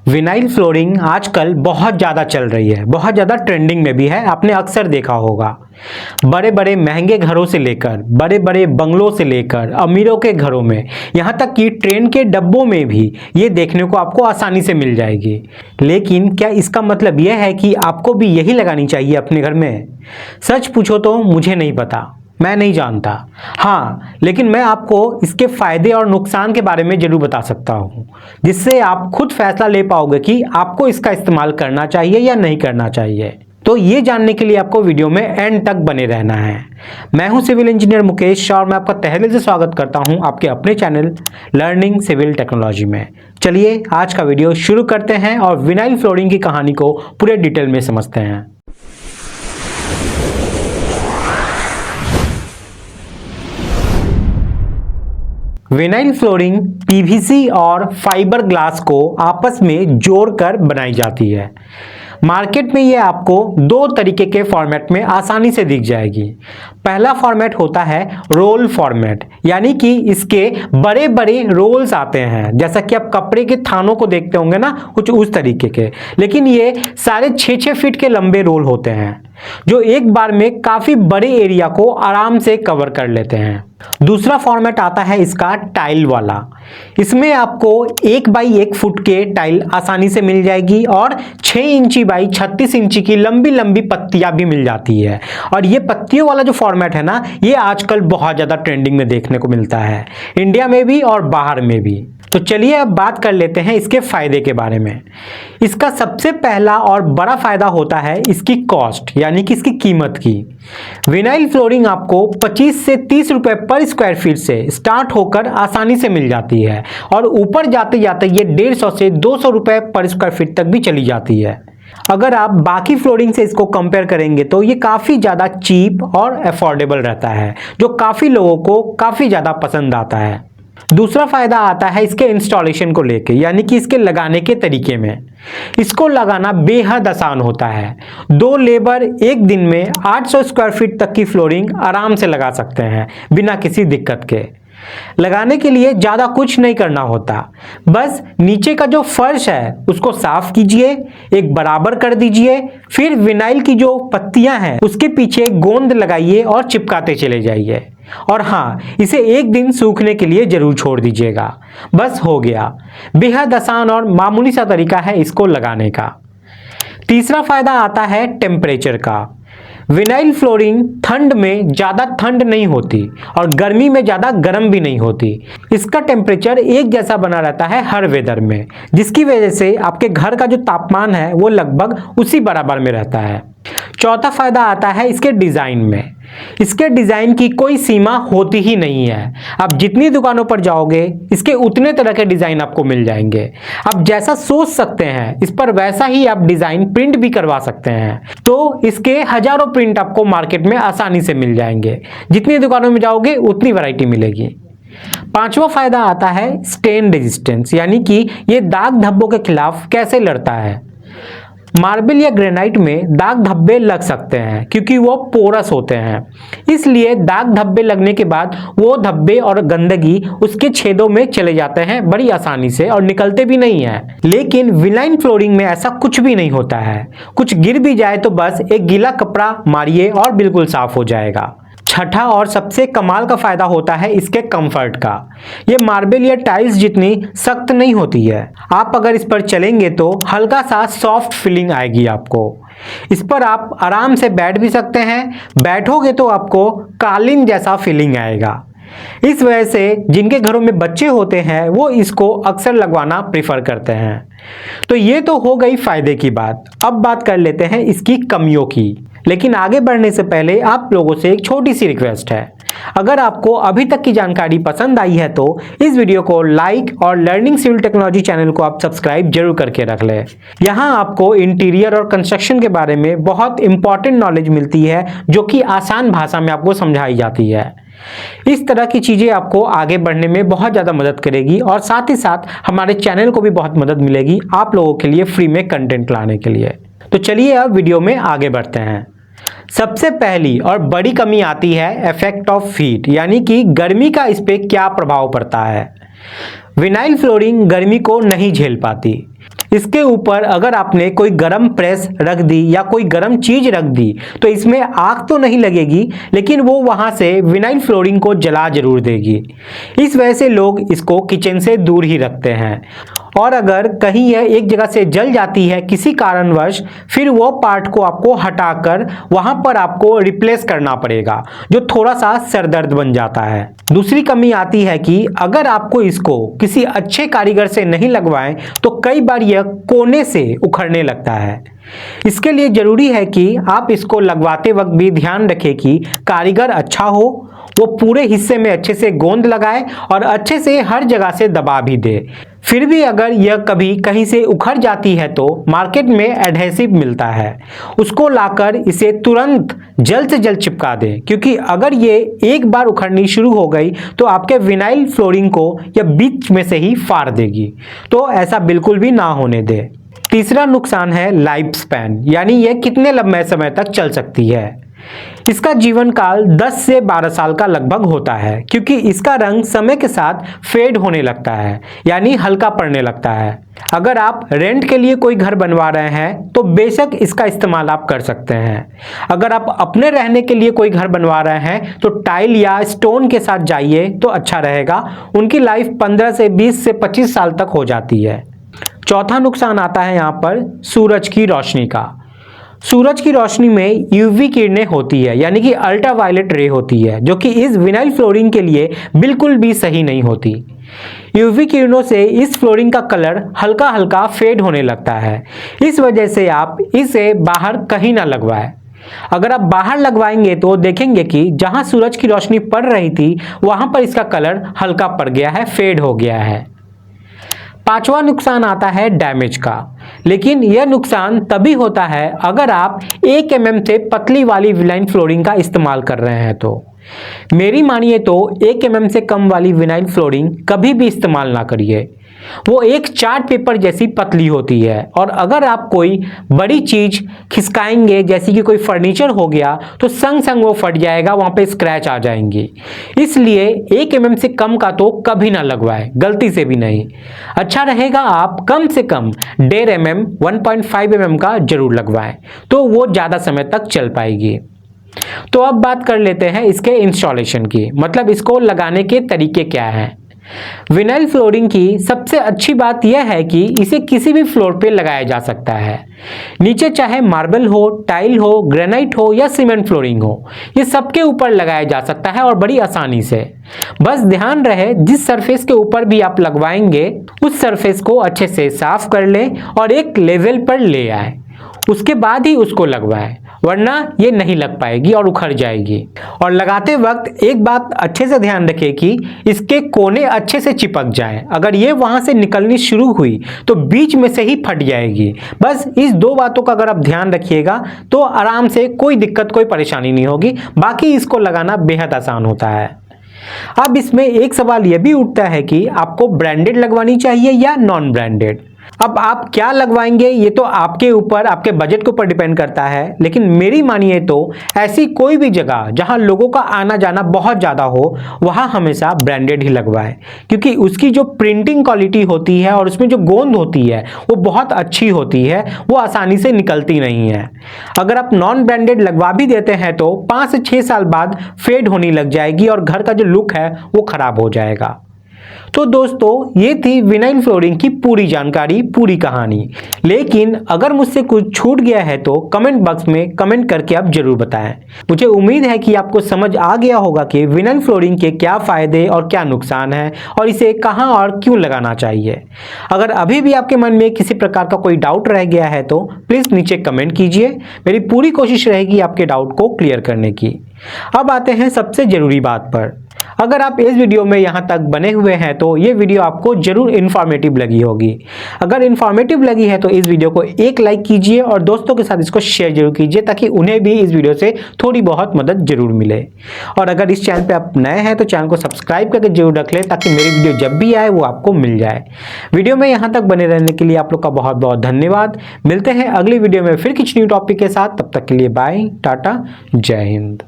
Vinyl flooring आजकल बहुत ज़्यादा चल रही है, बहुत ज़्यादा ट्रेंडिंग में भी है। आपने अक्सर देखा होगा बड़े बड़े महंगे घरों से लेकर बड़े बड़े बंगलों से लेकर अमीरों के घरों में, यहाँ तक कि ट्रेन के डब्बों में भी ये देखने को आपको आसानी से मिल जाएगी। लेकिन क्या इसका मतलब यह है कि आपको भी यही लगानी चाहिए अपने घर में? सच पूछो तो मुझे नहीं पता, मैं नहीं जानता। हाँ, लेकिन मैं आपको इसके फायदे और नुकसान के बारे में जरूर बता सकता हूँ, जिससे आप खुद फैसला ले पाओगे कि आपको इसका इस्तेमाल करना चाहिए या नहीं करना चाहिए। तो ये जानने के लिए आपको वीडियो में एंड तक बने रहना है। मैं हूं सिविल इंजीनियर मुकेश और मैं आपका तहे से स्वागत करता हूं आपके अपने चैनल लर्निंग सिविल टेक्नोलॉजी में। चलिए आज का वीडियो शुरू करते हैं और विनाइल फ्लोरिंग की कहानी को पूरे डिटेल में समझते हैं। विनाइल फ्लोरिंग पीवीसी और फाइबर ग्लास को आपस में जोड़कर बनाई जाती है। मार्केट में ये आपको दो तरीके के फॉर्मेट में आसानी से दिख जाएगी। पहला फॉर्मेट होता है रोल फॉर्मेट, यानी कि इसके बड़े बड़े रोल्स आते हैं, जैसा कि आप कपड़े के थानों को देखते होंगे ना, कुछ उस तरीके के। लेकिन ये सारे 6-6 फीट के लंबे रोल होते हैं जो एक बार में काफी बड़े एरिया को आराम से कवर कर लेते हैं। दूसरा फॉर्मेट आता है इसका टाइल वाला। इसमें आपको 1 बाई 1 फुट के टाइल आसानी से मिल जाएगी और 6 इंची बाई 36 इंची की लंबी लंबी पत्तियां भी मिल जाती है। और ये पत्तियों वाला जो फॉर्मेट है ना, ये आजकल बहुत ज्यादा ट्रेंडिंग में देखने को मिलता है, इंडिया में भी और बाहर में भी। तो चलिए अब बात कर लेते हैं इसके फायदे के बारे में। इसका सबसे पहला और बड़ा फायदा होता है इसकी कॉस्ट, यानी कि इसकी कीमत की। विनाइल फ्लोरिंग आपको 25 से 30 रुपए पर स्क्वायर फीट से स्टार्ट होकर आसानी से मिल जाती है और ऊपर जाते जाते ये 150 से 200 रुपए पर स्क्वायर फीट तक भी चली जाती है। अगर आप बाकी फ्लोरिंग से इसको कंपेयर करेंगे तो ये काफ़ी ज़्यादा चीप और अफोर्डेबल रहता है, जो काफ़ी लोगों को काफ़ी ज़्यादा पसंद आता है। दूसरा फायदा आता है इसके इंस्टॉलेशन को लेके, यानी कि इसके लगाने के तरीके में। इसको लगाना बेहद आसान होता है। 2 लेबर एक दिन में 800 स्क्वायर फीट तक की फ्लोरिंग आराम से लगा सकते हैं बिना किसी दिक्कत के। लगाने के लिए ज़्यादा कुछ नहीं करना होता, बस नीचे का जो फर्श है उसको साफ कीजिए, एक बराबर कर दीजिए, फिर विनाइल की जो पत्तियां हैं उसके पीछे गोंद लगाइए और चिपकाते चले जाइए। और हाँ, इसे एक दिन सूखने के लिए जरूर छोड़ दीजिएगा, बस हो गया। बेहद आसान और मामूली सा तरीका है इसको लगाने का। तीसरा फायदा आता है टेम्परेचर का। विनाइल फ्लोरिंग ठंड में ज़्यादा ठंड नहीं होती और गर्मी में ज़्यादा गर्म भी नहीं होती। इसका टेम्परेचर एक जैसा बना रहता है हर वेदर में, जिसकी वजह से आपके घर का जो तापमान है वो लगभग उसी बराबर में रहता है। चौथा फायदा आता है इसके डिज़ाइन में। इसके डिज़ाइन की कोई सीमा होती ही नहीं है। आप जितनी दुकानों पर जाओगे इसके उतने तरह के डिज़ाइन आपको मिल जाएंगे। आप जैसा सोच सकते हैं इस पर वैसा ही आप डिज़ाइन प्रिंट भी करवा सकते हैं। तो इसके हजारों प्रिंट आपको मार्केट में आसानी से मिल जाएंगे। जितनी दुकानों में जाओगे उतनी वैरायटी मिलेगी। पांचवा फायदा आता है स्टेन रेजिस्टेंस, यानी कि ये दाग धब्बों के खिलाफ कैसे लड़ता है। मार्बल या ग्रेनाइट में दाग धब्बे लग सकते हैं क्योंकि वो पोरस होते हैं, इसलिए दाग धब्बे लगने के बाद वो धब्बे और गंदगी उसके छेदों में चले जाते हैं बड़ी आसानी से और निकलते भी नहीं हैं। लेकिन विनाइल फ्लोरिंग में ऐसा कुछ भी नहीं होता है। कुछ गिर भी जाए तो बस एक गीला कपड़ा मारिए और बिल्कुल साफ हो जाएगा। छठा और सबसे कमाल का फायदा होता है इसके कंफर्ट का। ये मार्बल या टाइल्स जितनी सख्त नहीं होती है। आप अगर इस पर चलेंगे तो हल्का सा सॉफ्ट फीलिंग आएगी आपको। इस पर आप आराम से बैठ भी सकते हैं, बैठोगे तो आपको कालीन जैसा फीलिंग आएगा। इस वजह से जिनके घरों में बच्चे होते हैं वो इसको अक्सर लगवाना प्रीफर करते हैं। तो ये तो हो गई फायदे की बात। अब बात कर लेते हैं इसकी कमियों की। लेकिन आगे बढ़ने से पहले आप लोगों से एक छोटी सी रिक्वेस्ट है। अगर आपको अभी तक की जानकारी पसंद आई है तो इस वीडियो को लाइक और लर्निंग सिविल टेक्नोलॉजी चैनल को आप सब्सक्राइब जरूर करके रख लें। यहाँ आपको इंटीरियर और कंस्ट्रक्शन के बारे में बहुत इंपॉर्टेंट नॉलेज मिलती है, जो कि आसान भाषा में आपको समझाई जाती है। इस तरह की चीज़ें आपको आगे बढ़ने में बहुत ज़्यादा मदद करेगी और साथ ही साथ हमारे चैनल को भी बहुत मदद मिलेगी आप लोगों के लिए फ्री में कंटेंट लाने के लिए। तो चलिए अब वीडियो में आगे बढ़ते हैं। सबसे पहली और बड़ी कमी आती है इफेक्ट ऑफ हीट, यानी कि गर्मी का इस पे क्या प्रभाव पड़ता है। विनाइल फ्लोरिंग गर्मी को नहीं झेल पाती। इसके ऊपर अगर आपने कोई गर्म प्रेस रख दी या कोई गर्म चीज रख दी तो इसमें आग तो नहीं लगेगी, लेकिन वो वहां से विनाइल फ्लोरिंग को जला जरूर देगी। इस वजह से लोग इसको किचन से दूर ही रखते हैं। और अगर कहीं यह एक जगह से जल जाती है किसी कारणवश, फिर वो पार्ट को आपको हटाकर वहां पर आपको रिप्लेस करना पड़ेगा, जो थोड़ा सा सरदर्द बन जाता है। दूसरी कमी आती है कि अगर आपको इसको किसी अच्छे कारीगर से नहीं लगवाएं तो कई बार यह कोने से उखड़ने लगता है। इसके लिए जरूरी है कि आप इसको लगवाते वक्त भी ध्यान रखें कि कारीगर अच्छा हो, वो पूरे हिस्से में अच्छे से गोंद लगाए और अच्छे से हर जगह से दबा भी दे। फिर भी अगर यह कभी कहीं से उखड़ जाती है तो मार्केट में एडहेसिव मिलता है, उसको लाकर इसे तुरंत जल्द से जल्द चिपका दें, क्योंकि अगर ये एक बार उखड़नी शुरू हो गई तो आपके विनाइल फ्लोरिंग को यह बीच में से ही फाड़ देगी। तो ऐसा बिल्कुल भी ना होने दें। तीसरा नुकसान है लाइफ स्पैन, यानी यह कितने लंबे समय तक चल सकती है। इसका जीवन काल 10 से 12 साल का लगभग होता है, क्योंकि इसका रंग समय के साथ फेड होने लगता है, यानी हल्का पड़ने लगता है। अगर आप रेंट के लिए कोई घर बनवा रहे हैं तो बेशक इसका इस्तेमाल आप कर सकते हैं। अगर आप अपने रहने के लिए कोई घर बनवा रहे हैं तो टाइल या स्टोन के साथ जाइए तो अच्छा रहेगा। उनकी लाइफ 15 से 20 से 25 साल तक हो जाती है। चौथा नुकसान आता है यहाँ पर सूरज की रोशनी का। सूरज की रोशनी में यूवी किरणें होती है, यानी कि अल्ट्रावायलेट रे होती है, जो कि इस विनाइल फ्लोरिंग के लिए बिल्कुल भी सही नहीं होती। यूवी किरणों से इस फ्लोरिंग का कलर हल्का हल्का फेड होने लगता है। इस वजह से आप इसे बाहर कहीं ना लगवाएं। अगर आप बाहर लगवाएंगे तो देखेंगे कि जहां सूरज की रोशनी पड़ रही थी वहां पर इसका कलर हल्का पड़ गया है, फेड हो गया है। पांचवा नुकसान आता है डैमेज का, लेकिन यह नुकसान तभी होता है अगर आप 1 mm से पतली वाली विनाइल फ्लोरिंग का इस्तेमाल कर रहे हैं तो। मेरी मानिए तो 1 mm से कम वाली विनाइल फ्लोरिंग कभी भी इस्तेमाल ना करिए। वो एक चार्ट पेपर जैसी पतली होती है, और अगर आप कोई बड़ी चीज खिसकाएंगे जैसे कि कोई फर्नीचर हो गया तो संग संग वो फट जाएगा, वहां पे स्क्रैच आ जाएंगे। इसलिए 1 mm से कम का तो कभी ना लगवाएं, गलती से भी नहीं। अच्छा रहेगा आप कम से कम 1.5 mm 1.5 mm का जरूर लगवाएं, तो वो ज्यादा समय तक चल पाएगी। तो अब बात कर लेते हैं इसके इंस्टॉलेशन की, मतलब इसको लगाने के तरीके क्या हैं। विनाइल फ्लोरिंग की सबसे अच्छी बात यह है कि इसे किसी भी फ्लोर पे लगाया जा सकता है। नीचे चाहे मार्बल हो, टाइल हो, ग्रेनाइट हो या सीमेंट फ्लोरिंग हो, ये सबके ऊपर लगाया जा सकता है और बड़ी आसानी से। बस ध्यान रहे जिस सरफेस के ऊपर भी आप लगवाएंगे उस सरफेस को अच्छे से साफ कर लें और एक लेवल पर ले आए, उसके बाद ही उसको लगवाएं, वरना ये नहीं लग पाएगी और उखड़ जाएगी। और लगाते वक्त एक बात अच्छे से ध्यान रखें कि इसके कोने अच्छे से चिपक जाएं। अगर ये वहां से निकलनी शुरू हुई तो बीच में से ही फट जाएगी। बस इस 2 बातों का अगर आप ध्यान रखिएगा तो आराम से कोई दिक्कत कोई परेशानी नहीं होगी। बाकी इसको लगाना बेहद आसान होता है। अब इसमें एक सवाल यह भी उठता है कि आपको ब्रांडेड लगवानी चाहिए या नॉन ब्रांडेड। अब आप क्या लगवाएंगे ये तो आपके ऊपर, आपके बजट के ऊपर डिपेंड करता है, लेकिन मेरी मानिए तो ऐसी कोई भी जगह जहां लोगों का आना जाना बहुत ज़्यादा हो वहां हमेशा ब्रांडेड ही लगवाएं, क्योंकि उसकी जो प्रिंटिंग क्वालिटी होती है और उसमें जो गोंद होती है वो बहुत अच्छी होती है, वो आसानी से निकलती नहीं है। अगर आप नॉन ब्रांडेड लगवा भी देते हैं तो 5 से 6 साल बाद फेड होने लग जाएगी और घर का जो लुक है वो खराब हो जाएगा। तो दोस्तों ये थी विनाइल फ्लोरिंग की पूरी जानकारी, पूरी कहानी। लेकिन अगर मुझसे कुछ छूट गया है तो कमेंट बॉक्स में कमेंट करके आप जरूर बताएं। मुझे उम्मीद है कि आपको समझ आ गया होगा कि विनाइल फ्लोरिंग के क्या फायदे और क्या नुकसान है और इसे कहां और क्यों लगाना चाहिए। अगर अभी भी आपके मन में किसी प्रकार का कोई डाउट रह गया है तो प्लीज़ नीचे कमेंट कीजिए। मेरी पूरी कोशिश रहेगी आपके डाउट को क्लियर करने की। अब आते हैं सबसे ज़रूरी बात पर। अगर आप इस वीडियो में यहाँ तक बने हुए हैं तो ये वीडियो आपको जरूर इन्फॉर्मेटिव लगी होगी। अगर इन्फॉर्मेटिव लगी है तो इस वीडियो को एक लाइक कीजिए और दोस्तों के साथ इसको शेयर जरूर कीजिए, ताकि उन्हें भी इस वीडियो से थोड़ी बहुत मदद जरूर मिले। और अगर इस चैनल पे आप नए हैं तो चैनल को सब्सक्राइब करके जरूर रख लें, ताकि मेरी वीडियो जब भी आए वो आपको मिल जाए। वीडियो में यहाँ तक बने रहने के लिए आप लोग का बहुत बहुत धन्यवाद। मिलते हैं अगली वीडियो में फिर कुछ न्यू टॉपिक के साथ। तब तक के लिए बाय, टाटा, जय हिंद।